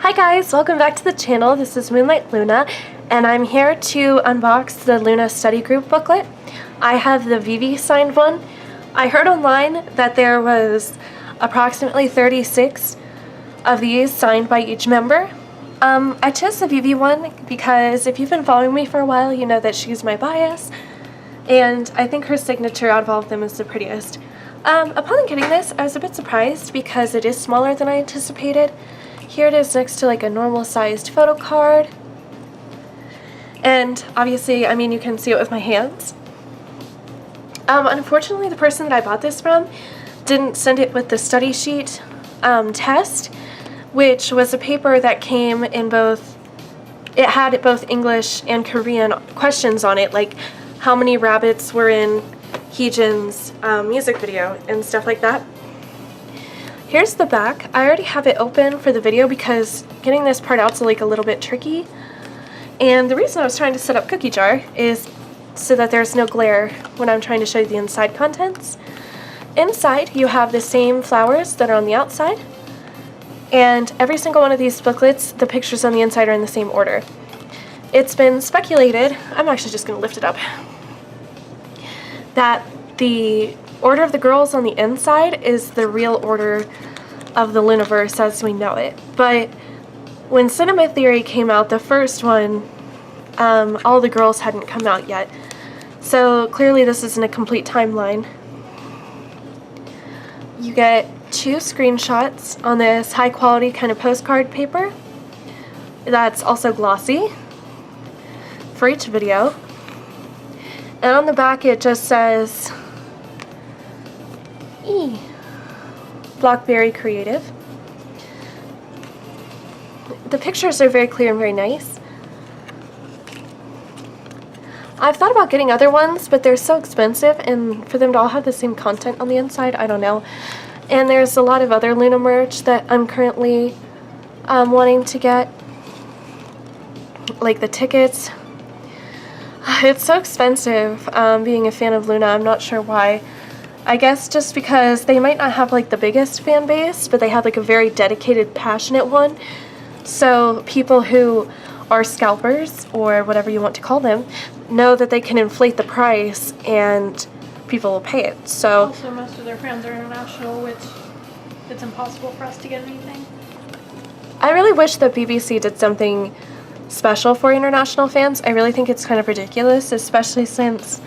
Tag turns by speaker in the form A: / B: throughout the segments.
A: Hi guys, welcome back to the channel. This is Moonlight Luna, and I'm here to unbox the LOONA study group booklet. I have the VV signed one. I heard online that there was approximately 36 of these signed by each member. I chose the VV one because if you've been following me for a while, you know that she's my bias, and I think her signature out of all of them is the prettiest. Upon getting this, I was a bit surprised because it is smaller than I anticipated. Here it is next to like a normal sized photo card. And obviously, I mean, you can see it with my hands. Unfortunately, the person that I bought this from didn't send it with the study sheet test, which was a paper that came in both, it had both English and Korean questions on it, like how many rabbits were in Heejin's music video and stuff like that. Here's the back. I already have it open for the video because getting this part out's like a little bit tricky. And the reason I was trying to set up Cookie Jar is so that there's no glare when I'm trying to show you the inside contents. Inside you have the same flowers that are on the outside. And every single one of these booklets, the pictures on the inside are in the same order. It's been speculated, I'm actually just going to lift it up, that the order of the girls on the inside is the real order of the Looniverse as we know it. But when Cinema Theory came out, the first one, all the girls hadn't come out yet. So clearly this isn't a complete timeline. You get 2 screenshots on this high quality kind of postcard paper that's also glossy for each video. And on the back it just says Blockberry Creative. The pictures are very clear and very nice. I've thought about getting other ones, but they're so expensive, and for them to all have the same content on the inside, I don't know. And there's a lot of other LOONA merch that I'm currently wanting to get, like the tickets. It's so expensive being a fan of LOONA. I'm not sure why. I guess just because they might not have like the biggest fan base, but they have like a very dedicated, passionate one. So people who are scalpers, or whatever you want to call them, know that they can inflate the price and people will pay it. So
B: also, most of their fans are international, which it's impossible for us to get anything.
A: I really wish that BBC did something special for international fans. I really think it's kind of ridiculous, especially since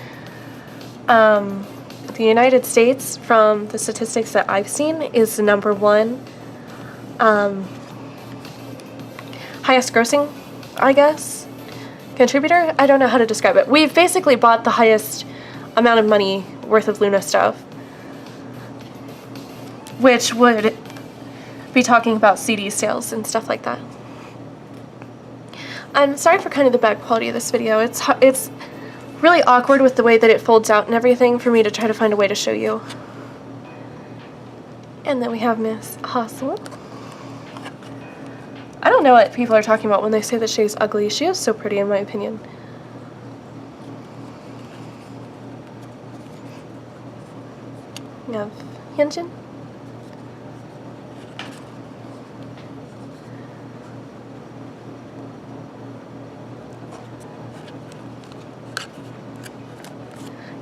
A: the United States, from the statistics that I've seen, is the #1 highest grossing, I guess, contributor? I don't know how to describe it. We've basically bought the highest amount of money worth of LOONA stuff, which would be talking about CD sales and stuff like that. I'm sorry for kind of the bad quality of this video. It's really awkward with the way that it folds out and everything for me to try to find a way to show you. And then we have Miss Hustle. I don't know what people are talking about when they say that she's ugly. She is so pretty in my opinion. We have Hyunjin.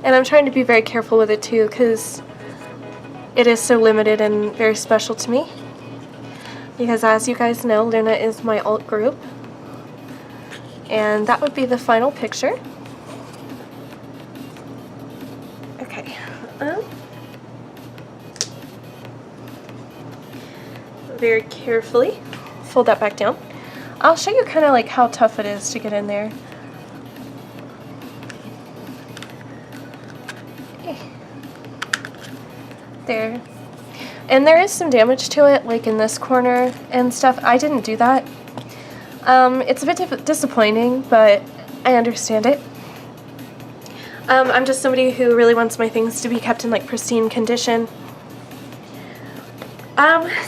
A: And I'm trying to be very careful with it too, because it is so limited and very special to me. Because as you guys know, LOONA is my alt group. And that would be the final picture. Okay. Very carefully fold that back down. I'll show you kind of like how tough it is to get in there. There. And there is some damage to it, like in this corner and stuff. I didn't do that. It's a bit disappointing, but I understand it. I'm just somebody who really wants my things to be kept in like pristine condition.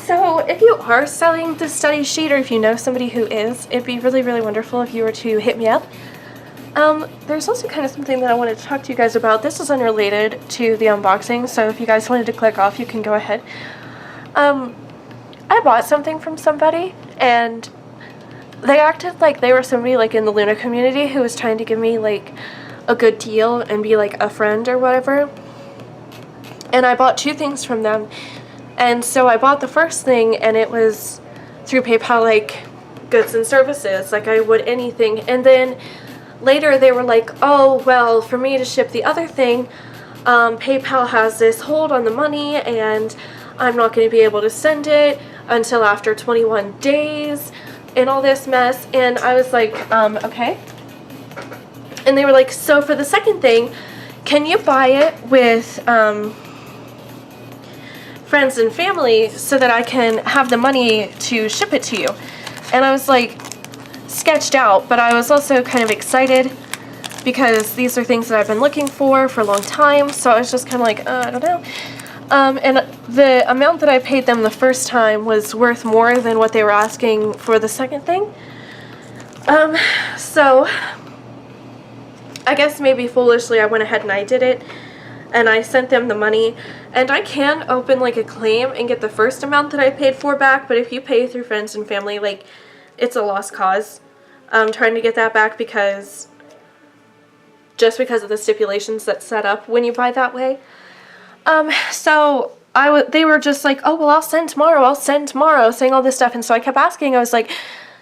A: So if you are selling the study sheet, or if you know somebody who is, it'd be really, really wonderful if you were to hit me up. There's also kind of something that I wanted to talk to you guys about. This is unrelated to the unboxing, so if you guys wanted to click off, you can go ahead. I bought something from somebody, and they acted like they were somebody like in the LOONA community who was trying to give me like a good deal and be like a friend or whatever. And I bought 2 things from them. And so I bought the first thing, and it was through PayPal, like goods and services, like I would anything. And then later they were like, oh, well, for me to ship the other thing, PayPal has this hold on the money, and I'm not going to be able to send it until after 21 days, and all this mess. And I was like, okay. And they were like, so for the second thing, can you buy it with friends and family so that I can have the money to ship it to you? And I was like, sketched out, but I was also kind of excited because these are things that I've been looking for a long time. So I was just kind of like, I don't know. And the amount that I paid them the first time was worth more than what they were asking for the second thing. So I guess maybe foolishly I went ahead and I did it, and I sent them the money. And I can open like a claim and get the first amount that I paid for back, but if you pay through friends and family, like, it's a lost cause. I'm trying to get that back because just because of the stipulations that's set up when you buy that way. So they were just like, oh, well, I'll send tomorrow, saying all this stuff. And so I kept asking, I was like,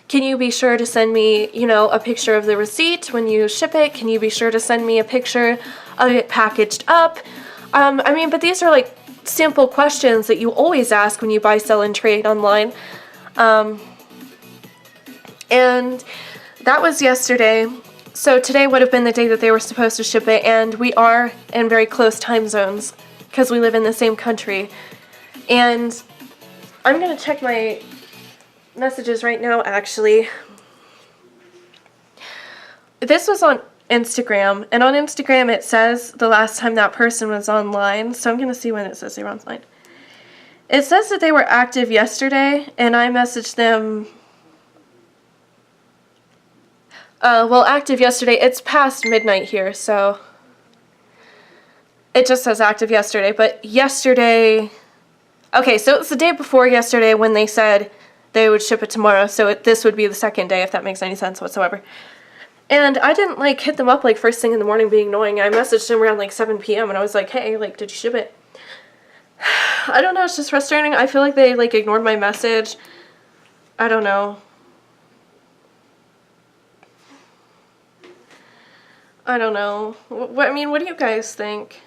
A: can you be sure to send me, you know, a picture of the receipt when you ship it? Can you be sure to send me a picture of it packaged up? I mean, but these are like simple questions that you always ask when you buy, sell, and trade online. And that was yesterday. So today would have been the day that they were supposed to ship it, and we are in very close time zones because we live in the same country. And I'm going to check my messages right now, actually. This was on Instagram, and on Instagram it says the last time that person was online, so I'm going to see when it says they were online. It says that they were active yesterday, and I messaged them, well, active yesterday. It's past midnight here, so it just says active yesterday, but yesterday, okay, so it's the day before yesterday when they said they would ship it tomorrow, so this would be the second day, if that makes any sense whatsoever. And I didn't, like, hit them up, like, first thing in the morning being annoying. I messaged them around, like, 7 p.m., and I was like, hey, like, did you ship it? I don't know, it's just frustrating. I feel like they, like, ignored my message. I don't know. I don't know. I mean, what do you guys think?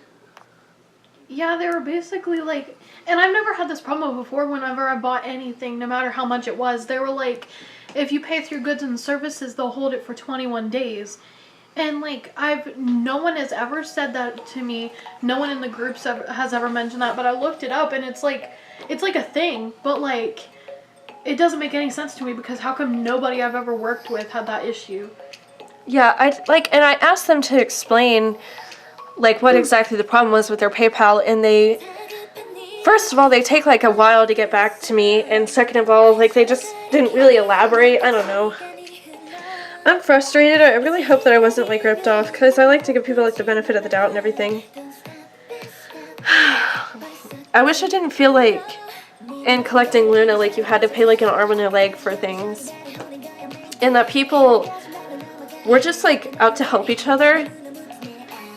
B: Yeah, they were basically like, and I've never had this problem before whenever I bought anything, no matter how much it was. They were like, if you pay through goods and services, they'll hold it for 21 days. And like, no one has ever said that to me. No one in the groups has ever mentioned that, but I looked it up and it's like a thing, but like, it doesn't make any sense to me because how come nobody I've ever worked with had that issue?
A: Yeah, and I asked them to explain, like, what exactly the problem was with their PayPal, and first of all, they take, like, a while to get back to me, and second of all, like, they just didn't really elaborate. I don't know. I'm frustrated. I really hope that I wasn't, like, ripped off, because I like to give people, like, the benefit of the doubt and everything. I wish I didn't feel like, in collecting LOONA, like, you had to pay, like, an arm and a leg for things, and that people were just, like, out to help each other.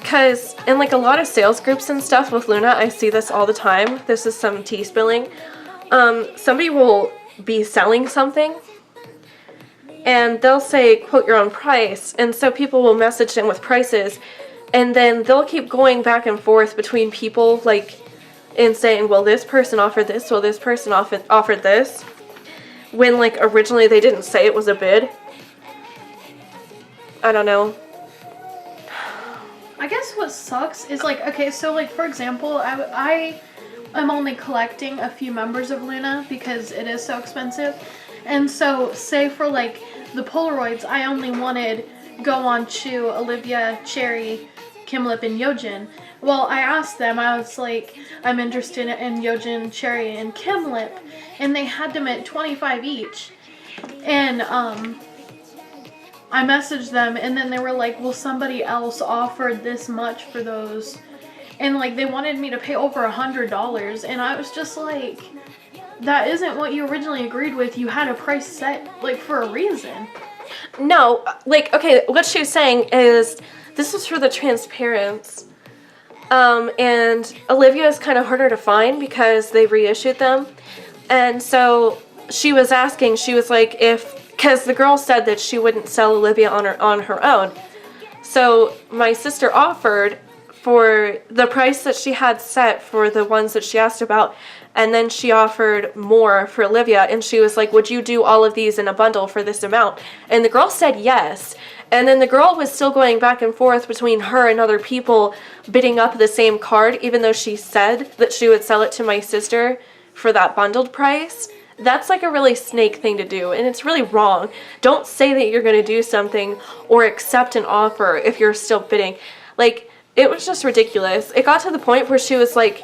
A: Because in, like, a lot of sales groups and stuff with LOONA, I see this all the time. This is some tea spilling. Somebody will be selling something, and they'll say, quote your own price, and so people will message them with prices, and then they'll keep going back and forth between people, like, and saying, well, this person offered this, well, this person offered this, when, like, originally they didn't say it was a bid. I don't know.
B: I guess what sucks is, like, okay, so, like, for example, I am only collecting a few members of LOONA because it is so expensive. And so, say for, like, the Polaroids, I only wanted Go On Chu, Olivia, Cherry, Kimlip, and Yojin. Well, I asked them, I was like, I'm interested in Yojin, Cherry, and Kimlip, and they had them at $25 each. And, I messaged them, and then they were like, well, somebody else offered this much for those. And, like, they wanted me to pay over $100, and I was just like, that isn't what you originally agreed with. You had a price set, like, for a reason.
A: No, like, okay, what she was saying is this was for the transparents. And Olivia is kind of harder to find because they reissued them. And so she was asking, she was like, because the girl said that she wouldn't sell Olivia on her own. So my sister offered for the price that she had set for the ones that she asked about, and then she offered more for Olivia, and she was like, would you do all of these in a bundle for this amount? And the girl said yes. And then the girl was still going back and forth between her and other people bidding up the same card, even though she said that she would sell it to my sister for that bundled price. That's like a really snake thing to do, and it's really wrong. Don't say that you're going to do something or accept an offer if you're still bidding. Like, it was just ridiculous. It got to the point where she was like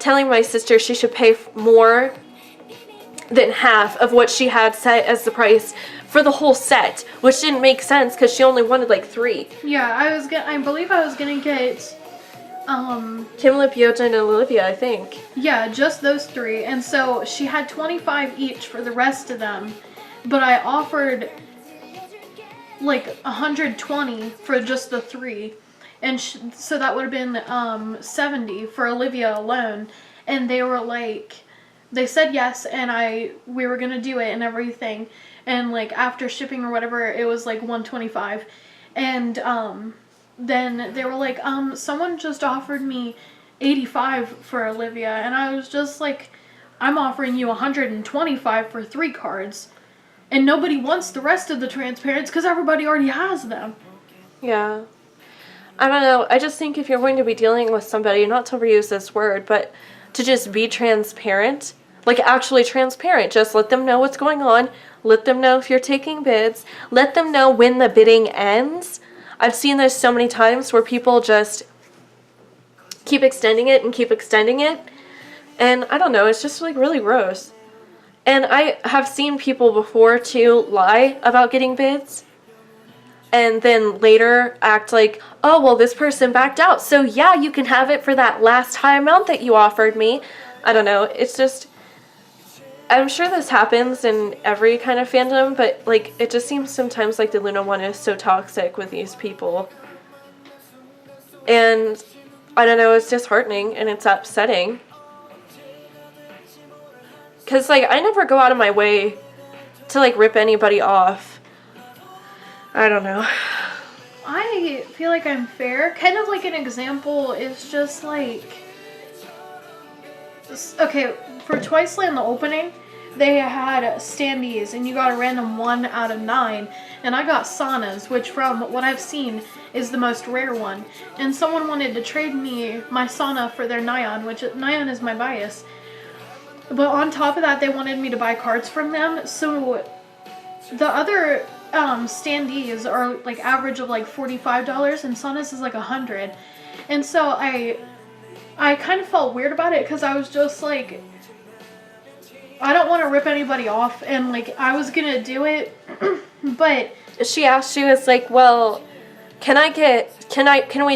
A: telling my sister she should pay more than half of what she had set as the price for the whole set, which didn't make sense because she only wanted like 3.
B: Yeah, I believe I was gonna get
A: Kim, Lepiota, and Olivia, I think.
B: Yeah, just those 3. And so she had 25 each for the rest of them, but I offered like 120 for just the 3. And so that would have been 70 for Olivia alone. And they were like, they said yes, and we were gonna do it and everything. And like after shipping or whatever, it was like 125. And then they were like, someone just offered me 85 for Olivia, and I was just like, I'm offering you 125 for 3 cards. And nobody wants the rest of the transparents because everybody already has them.
A: Yeah. I don't know. I just think if you're going to be dealing with somebody, not to reuse this word, but to just be transparent, like actually transparent, just let them know what's going on, let them know if you're taking bids, let them know when the bidding ends. I've seen this so many times where people just keep extending it and keep extending it, and I don't know, it's just like really gross. And I have seen people before too lie about getting bids, and then later act like, oh, well, this person backed out, so yeah, you can have it for that last high amount that you offered me. I don't know, it's just, I'm sure this happens in every kind of fandom, but like, it just seems sometimes like the LOONA one is so toxic with these people. And I don't know, it's disheartening and it's upsetting. Because like, I never go out of my way to like rip anybody off. I don't know.
B: I feel like I'm fair. Kind of like an example is just like, okay, for Twice Land the opening, they had standees and you got a random 1 out of 9, and I got Sanas, which from what I've seen is the most rare one. And someone wanted to trade me my Sana for their Nyan, which Nyan is my bias. But on top of that, they wanted me to buy cards from them. So the other standees are like average of like $45, and Sanas is like $100. And so I kind of felt weird about it because I was just like, I don't want to rip anybody off, and like I was gonna do it, but
A: she asked, she was like, well, can we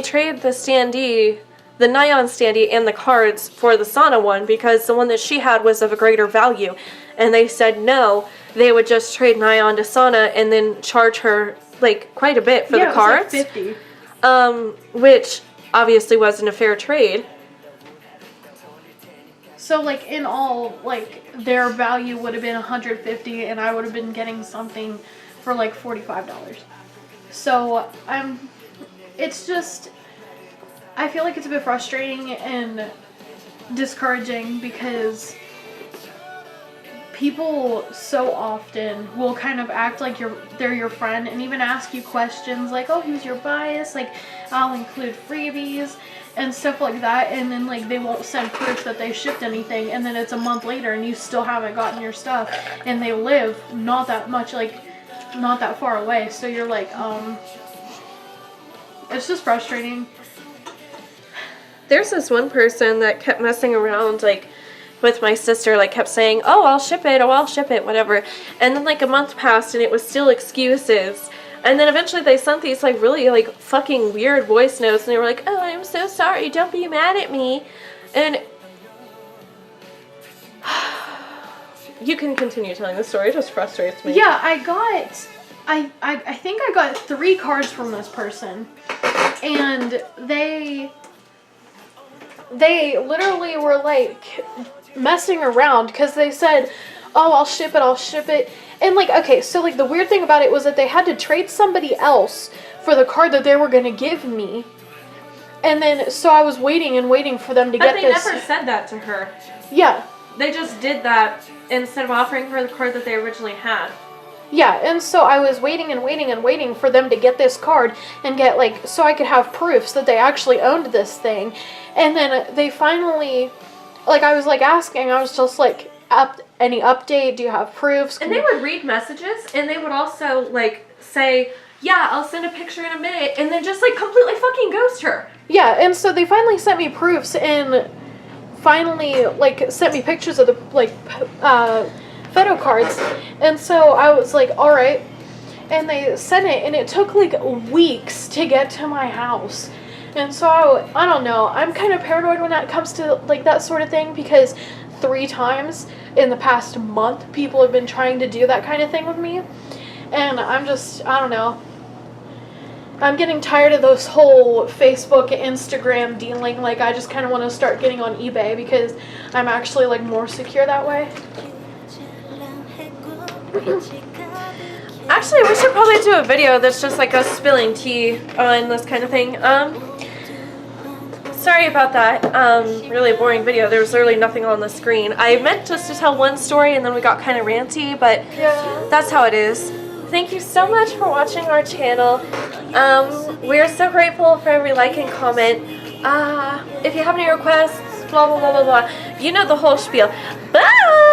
A: trade the standee, the Nyan standee, and the cards for the Sana one, because the one that she had was of a greater value. And they said no, they would just trade Nyan to Sana and then charge her like quite a bit for the cards.
B: It was like 50.
A: Which obviously wasn't a fair trade.
B: So like in all, like their value would have been $150, and I would have been getting something for like $45. So it's just, I feel like it's a bit frustrating and discouraging because people so often will kind of act like they're your friend and even ask you questions like, oh, who's your bias? Like, I'll include freebies and stuff like that, and then like they won't send proof that they shipped anything, and then it's a month later and you still haven't gotten your stuff, and they live not that far away, so you're like, it's just frustrating.
A: There's this one person that kept messing around like with my sister, like kept saying, oh, I'll ship it, whatever. And then like a month passed and it was still excuses. And then eventually they sent these like really like fucking weird voice notes, and they were like, oh, I'm so sorry, don't be mad at me. And you can continue telling the story. It just frustrates me.
B: Yeah, I think I got 3 cards from this person, and they literally were like messing around because they said, oh, I'll ship it. And like, okay, so like the weird thing about it was that they had to trade somebody else for the card that they were going to give me. And then, so I was waiting and waiting for them to get this.
A: But they never said that to her.
B: Yeah.
A: They just did that instead of offering her the card that they originally had.
B: Yeah, and so I was waiting and waiting and waiting for them to get this card and get, like, so I could have proofs that they actually owned this thing. And then they finally, like, I was, like, asking, I was just, like, any update? Do you have proofs?
A: And they would read messages, and they would also, like, say, yeah, I'll send a picture in a minute, and then just, like, completely fucking ghost her.
B: Yeah, and so they finally sent me proofs and finally, like, sent me pictures of the, like, photo cards. And so I was like, alright. And they sent it, and it took, like, weeks to get to my house. And so I don't know, I'm kind of paranoid when it comes to, like, that sort of thing, because 3 times in the past month, people have been trying to do that kind of thing with me. And I'm just, I don't know. I'm getting tired of those whole Facebook, Instagram dealing. Like, I just kind of want to start getting on eBay because I'm actually, like, more secure that way.
A: Actually, we should probably do a video that's just, like, us spilling tea on this kind of thing. Sorry about that. Really boring video. There was literally nothing on the screen. I meant just to tell one story and then we got kind of ranty, but yeah, that's how it is. Thank you so much for watching our channel. We're so grateful for every like and comment. If you have any requests, blah, blah, blah, blah, blah. You know the whole spiel. Bye!